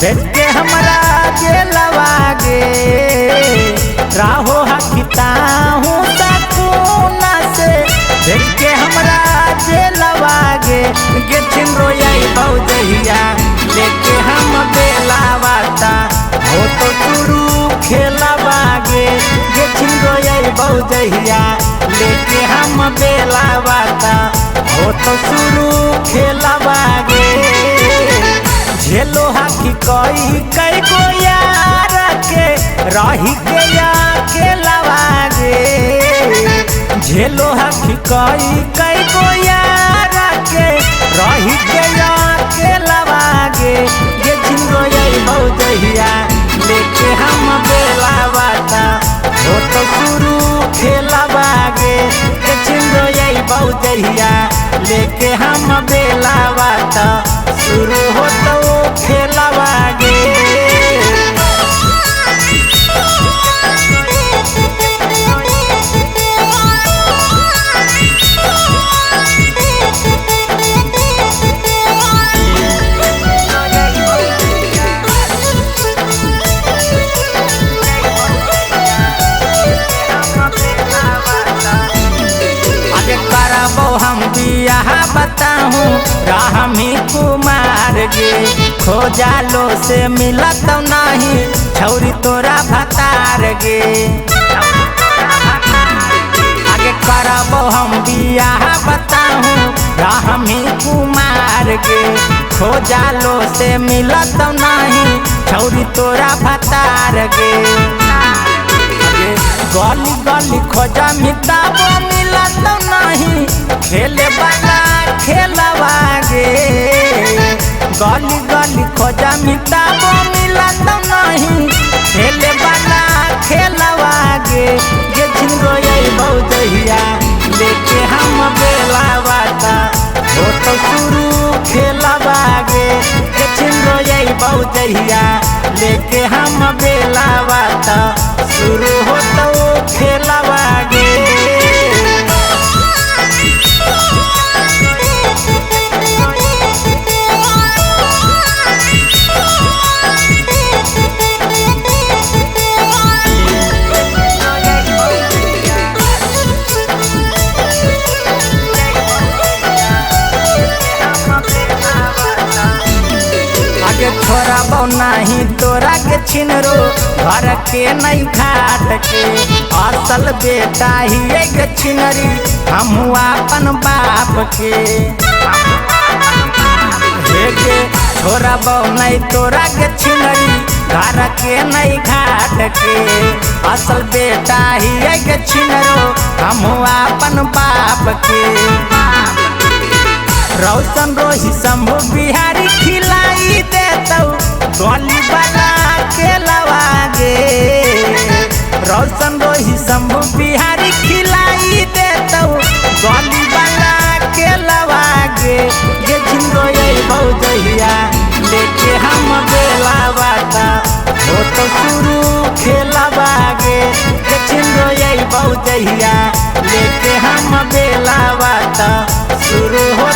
भेज के हमरा जेलवा गे राहो हकिता हूँ सकूना से भेज के हमरा जेलवा गे गेथिन रोयाई भौजहिया लेके हम बेलावाता हो तो शुरू खेलवा गे गेथिन रोयाई भौजहिया लेके हम बेलावाता हो तो शुरू खेलवा गे झेलो हाकी कई गो यार के रही के या खेलवा गे झेलो हाकी कई गो यार के रही के या खेलवा गे ये झिंगो यही भौजहिया लेके हम बेलावाता हो तो शुरू खेलवा गे ये झिंगो यही भौजहिया लेके हम बेलावाता शुरू हो तो खेलवा गे हम बियाह बताऊँ राहमी कुमार गे खोजालो से मिलत नहीं छौरी तोरा भतार गे आगे करबो हम बियाह बताऊँ राहमी कुमार गे खोजालो से मिलत नहीं छौरी तोरा भतार गे गली गली खोजा मिताबो मिलत नहीं खेले वाला खेलवा गे गली गली खोजा मिताबो मिलत नहीं खेले वाला खेलवा गे ये झिंगो यही भौजहिया लेके हम बेलावाता हो तो शुरू खेलवा गे ये झिंगो यही भौजहिया लेके हम बेलावाता शुरू हो तो खेलवा गे छोरा बो नहीं तोरा के छिनरो घर के नहीं घाट के असल बेटा ही एक छिनरी हम अपन बाप के छोरा बो नहीं तोरा के छिनरी घर के नहीं घाट के असल बेटा ही एक छिनरो हम अपन बाप के रौशन रोही शंभु बिहारी खिलाई देतौ गली वाला खेलवा गे रौशन रोही शंभु बिहारी खिलाई देतौ गली वाला खेलवा गे ये झिंगो यही भौजहिया लेके हम बेलावाता हो तो शुरू खेलवा गे ये झिंगो यही भौजहिया लेके हम बेलावाता शुरू हो